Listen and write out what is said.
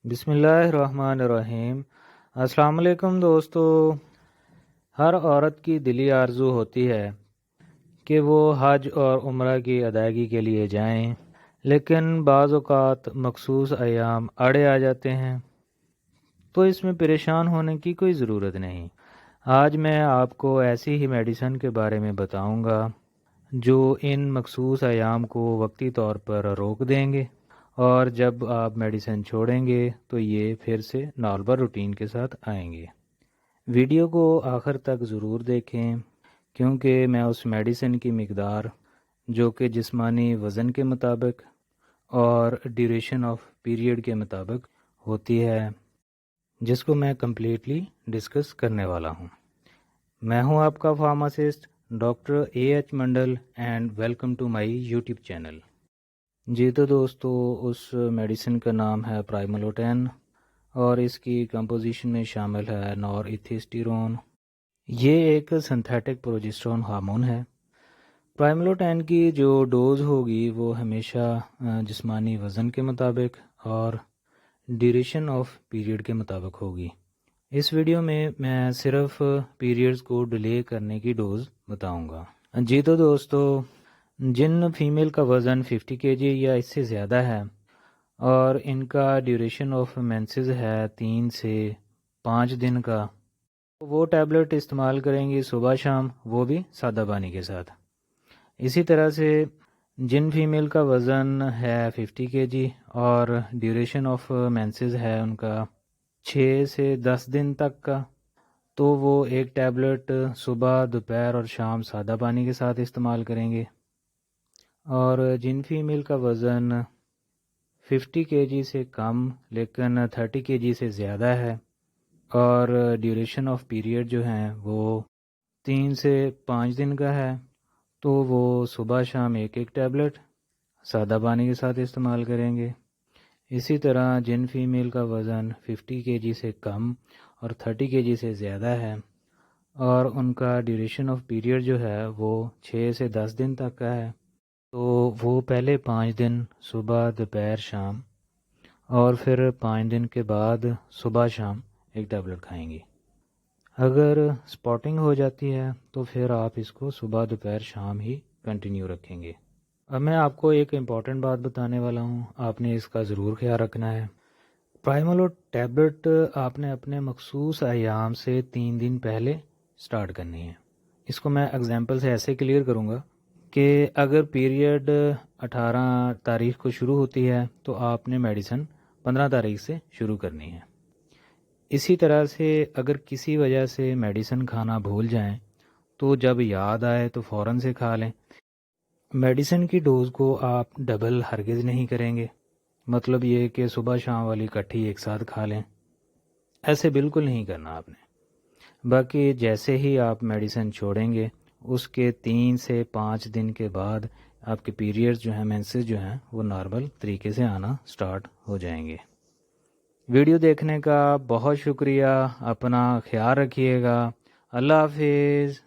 بسم اللہ الرحمن الرحیم۔ السلام علیکم دوستو۔ ہر عورت کی دلی آرزو ہوتی ہے کہ وہ حج اور عمرہ کی ادائیگی کے لیے جائیں، لیکن بعض اوقات مخصوص ایام آڑے آ جاتے ہیں، تو اس میں پریشان ہونے کی کوئی ضرورت نہیں۔ آج میں آپ کو ایسی ہی میڈیسن کے بارے میں بتاؤں گا جو ان مخصوص ایام کو وقتی طور پر روک دیں گے، اور جب آپ میڈیسن چھوڑیں گے تو یہ پھر سے نارمل روٹین کے ساتھ آئیں گے۔ ویڈیو کو آخر تک ضرور دیکھیں، کیونکہ میں اس میڈیسن کی مقدار جو کہ جسمانی وزن کے مطابق اور ڈیوریشن آف پیریڈ کے مطابق ہوتی ہے، جس کو میں کمپلیٹلی ڈسکس کرنے والا ہوں۔ میں ہوں آپ کا pharmacist doctor A H Mandal, and welcome to my YouTube channel. جی تو دوستو، اس میڈیسن کا نام ہے پرائملوٹین، اور اس کی کمپوزیشن میں شامل ہے نور ایتھیسٹیرون۔ یہ ایک سنتھیٹک پروجسٹرون ہارمون ہے۔ پرائملوٹین کی جو ڈوز ہوگی وہ ہمیشہ جسمانی وزن کے مطابق اور ڈیوریشن آف پیریڈ کے مطابق ہوگی۔ اس ویڈیو میں صرف پیریڈز کو ڈیلے کرنے کی ڈوز بتاؤں گا۔ جی تو دوستو، جن فیمیل کا وزن 50 kg یا اس سے زیادہ ہے اور ان کا ڈیوریشن آف مینسز ہے 3 سے 5 دن کا، وہ ٹیبلٹ استعمال کریں گی صبح شام، وہ بھی سادہ پانی کے ساتھ۔ اسی طرح سے جن فیمیل کا وزن ہے 50 kg اور ڈیوریشن آف مینسز ہے ان کا 6 سے 10 دن تک کا، تو وہ ایک ٹیبلٹ صبح، دوپہر اور شام سادہ پانی کے ساتھ استعمال کریں گے۔ اور جن فیمیل کا وزن 50 kg سے کم لیکن 30 kg سے زیادہ ہے اور ڈیوریشن آف پیریڈ جو ہیں وہ 3 سے 5 دن کا ہے، تو وہ صبح شام ایک ٹیبلٹ سادہ پانی کے ساتھ استعمال کریں گے۔ اسی طرح جن فیمیل کا وزن 50 kg سے کم اور 30 kg سے زیادہ ہے اور ان کا ڈیوریشن آف پیریڈ جو ہے وہ 6 سے 10 دن تک کا ہے، تو وہ پہلے 5 دن صبح، دوپہر، شام، اور پھر 5 دن کے بعد صبح شام ایک ٹیبلٹ کھائیں گی۔ اگر سپاٹنگ ہو جاتی ہے تو پھر آپ اس کو صبح، دوپہر، شام ہی کنٹینیو رکھیں گے۔ اب میں آپ کو ایک امپورٹنٹ بات بتانے والا ہوں، آپ نے اس کا ضرور خیال رکھنا ہے۔ پرائملو ٹیبلٹ آپ نے اپنے مخصوص ایام سے 3 دن پہلے سٹارٹ کرنی ہے۔ اس کو میں اگزامپل سے ایسے کلیئر کروں گا کہ اگر پیریڈ 18 تاریخ کو شروع ہوتی ہے تو آپ نے میڈیسن 15 تاریخ سے شروع کرنی ہے۔ اسی طرح سے اگر کسی وجہ سے میڈیسن کھانا بھول جائیں تو جب یاد آئے تو فوراً سے کھا لیں۔ میڈیسن کی ڈوز کو آپ ڈبل ہرگز نہیں کریں گے، مطلب یہ کہ صبح شام والی کٹھی ایک ساتھ کھا لیں، ایسے بالکل نہیں کرنا آپ نے۔ باقی جیسے ہی آپ میڈیسن چھوڑیں گے اس کے 3 سے 5 دن کے بعد آپ کے پیریڈز جو ہیں، مینسز جو ہیں، وہ نارمل طریقے سے آنا سٹارٹ ہو جائیں گے۔ ویڈیو دیکھنے کا بہت شکریہ، اپنا خیال رکھیے گا، اللہ حافظ۔